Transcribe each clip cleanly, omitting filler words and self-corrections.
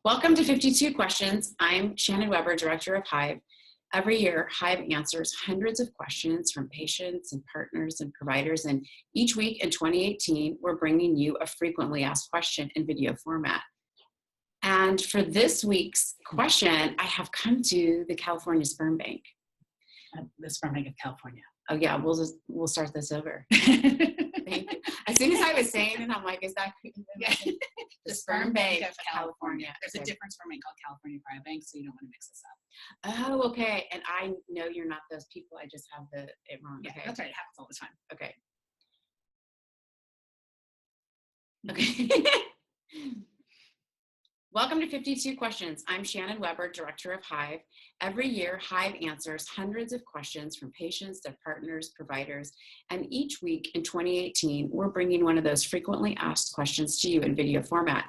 Welcome to 52 Questions. I'm Shannon Weber, Director of HIVE. Every year, HIVE answers hundreds of questions from patients and partners and providers, and each week in 2018, we're bringing you a frequently asked question in video format. And for this week's question, I have come to the California Sperm Bank. The Sperm Bank of California. Oh yeah, we'll start this over. Thank you. As soon as I was saying it, I'm like, is that the Sperm Bank of California? There's a different sperm bank called California Private Bank, so you don't want to mix this up. Oh, okay. And I know you're not those people. I just have it wrong. Yeah, okay. That's right. It happens all the time. Okay. Welcome to 52 Questions. I'm Shannon Weber, Director of HIVE. Every year, HIVE answers hundreds of questions from patients, their partners, providers, and each week in 2018, we're bringing one of those frequently asked questions to you in video format.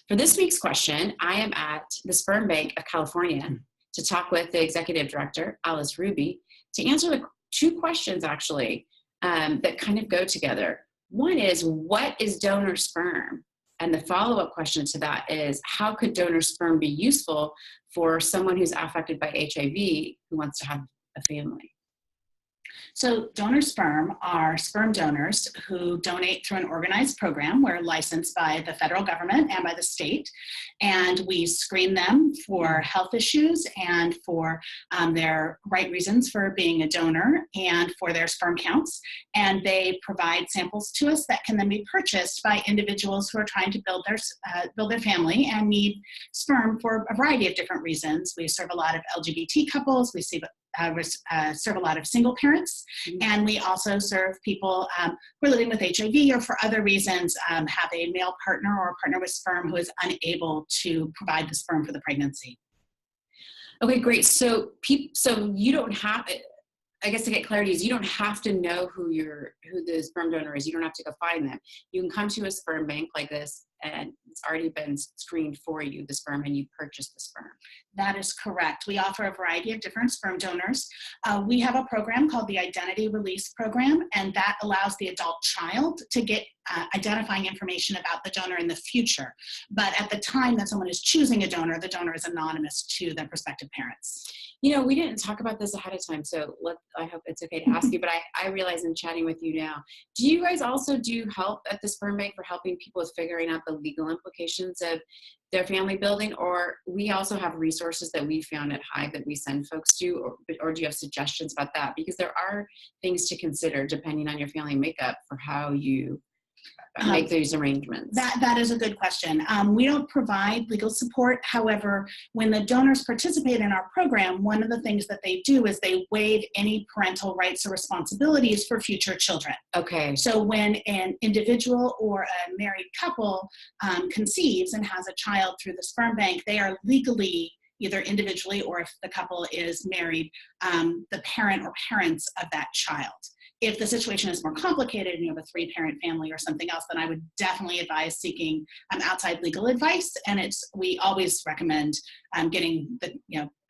For this week's question, I am at the Sperm Bank of California to talk with the Executive Director, Alice Ruby, to answer the two questions, actually, that kind of go together. One is, what is donor sperm? And the follow-up question to that is, how could donor sperm be useful for someone who's affected by HIV who wants to have a family? So donor sperm are sperm donors who donate through an organized program. We're licensed by the federal government and by the state, and we screen them for health issues and for their right reasons for being a donor and for their sperm counts. And they provide samples to us that can then be purchased by individuals who are trying to build their family and need sperm for a variety of different reasons. We serve a lot of LGBT couples. We serve a lot of single parents, and we also serve people who are living with HIV or for other reasons have a male partner or a partner with sperm who is unable to provide the sperm for the pregnancy. Okay, great. So you don't have, I guess to get clarity is you don't have to know who the sperm donor is. You don't have to go find them. You can come to a sperm bank like this and it's already been screened for you, the sperm, and you purchase the sperm. That is correct. We offer a variety of different sperm donors. We have a program called the Identity Release Program, and that allows the adult child to get identifying information about the donor in the future. But at the time that someone is choosing a donor, the donor is anonymous to their prospective parents. You know, we didn't talk about this ahead of time, so I hope it's okay to ask you, but I realize in chatting with you now, do you guys also do help at the Sperm Bank for helping people with figuring out the legal implications of their family building, or we also have resources that we found at HIVE that we send folks to, or do you have suggestions about that? Because there are things to consider depending on your family makeup for how you make these arrangements. That is a good question. We don't provide legal support. However, when the donors participate in our program, one of the things that they do is they waive any parental rights or responsibilities for future children. Okay. So when an individual or a married couple conceives and has a child through the sperm bank, they are legally, either individually or if the couple is married, the parent or parents of that child. If the situation is more complicated and you have a 3-parent family or something else, then I would definitely advise seeking outside legal advice. And we always recommend getting the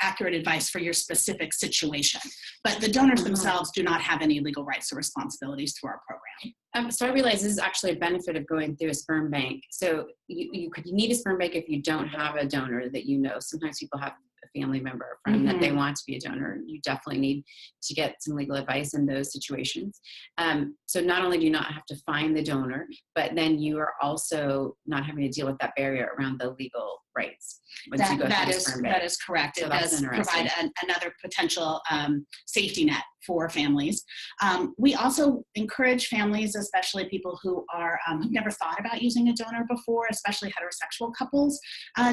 accurate advice for your specific situation. But the donors themselves do not have any legal rights or responsibilities through our program. So I realize this is actually a benefit of going through a sperm bank. So you need a sperm bank if you don't have a donor that you know. Sometimes people have a family member or friend that they want to be a donor. You definitely need to get some legal advice in those situations. So not only do you not have to find the donor, but then you are also not having to deal with that barrier around the legal rights. That is correct. So it does provide another potential safety net for families. We also encourage families, especially people who are who've never thought about using a donor before, especially heterosexual couples,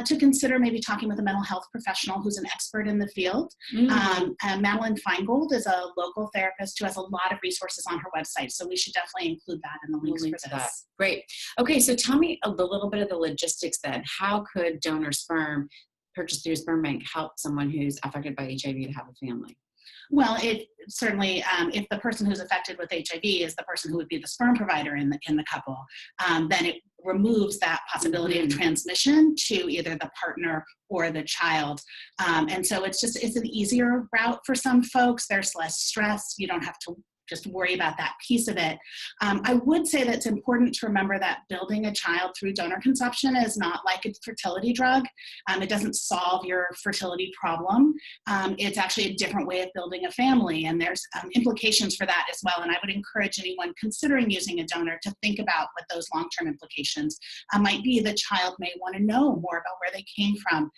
to consider maybe talking with a mental health professional who's an expert in the field. Madeline Feingold is a local therapist who has a lot of resources on her website, so we should definitely include that in the links for this. Great. Okay, so tell me a little bit of the logistics then. How could donor sperm purchased through a sperm bank help someone who's affected by HIV to have a family? Well, it certainly, if the person who's affected with HIV is the person who would be the sperm provider in the couple, then it removes that possibility of transmission to either the partner or the child. And so it's an easier route for some folks. There's less stress. You don't have to just worry about that piece of it. I would say that it's important to remember that building a child through donor conception is not like a fertility drug. It doesn't solve your fertility problem. It's actually a different way of building a family, and there's implications for that as well. And I would encourage anyone considering using a donor to think about what those long-term implications might be. The child may want to know more about where they came from.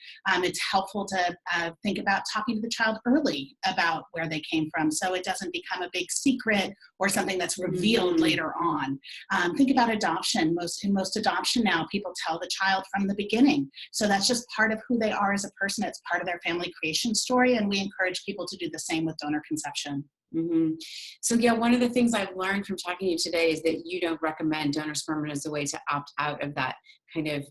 It's helpful to think about talking to the child early about where they came from, so it doesn't become a big secret or something that's revealed later on. Think about adoption. In most adoption now, people tell the child from the beginning. So that's just part of who they are as a person. It's part of their family creation story, and we encourage people to do the same with donor conception. So yeah, one of the things I've learned from talking to you today is that you don't recommend donor sperm as a way to opt out of that kind of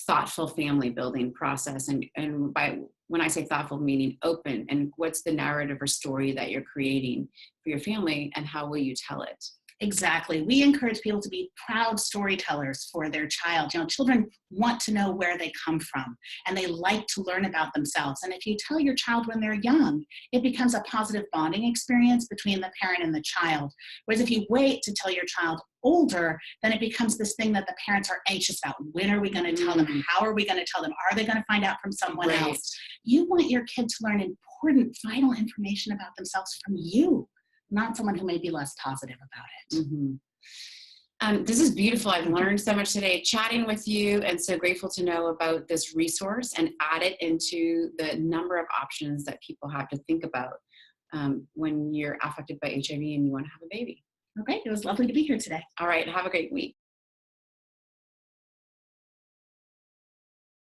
thoughtful family building process. And by when I say thoughtful, meaning open, and what's the narrative or story that you're creating for your family, and how will you tell it? Exactly. We encourage people to be proud storytellers for their child. You know, children want to know where they come from, and they like to learn about themselves. And if you tell your child when they're young, it becomes a positive bonding experience between the parent and the child. Whereas if you wait to tell your child older, then it becomes this thing that the parents are anxious about. When are we going to tell them? How are we going to tell them? Are they going to find out from someone else? You want your kid to learn important, vital information about themselves from you, not someone who may be less positive about it. This is beautiful. I've learned so much today chatting with you, and so grateful to know about this resource and add it into the number of options that people have to think about when you're affected by HIV and you want to have a baby. Okay, it was lovely to be here today. All right, have a great week.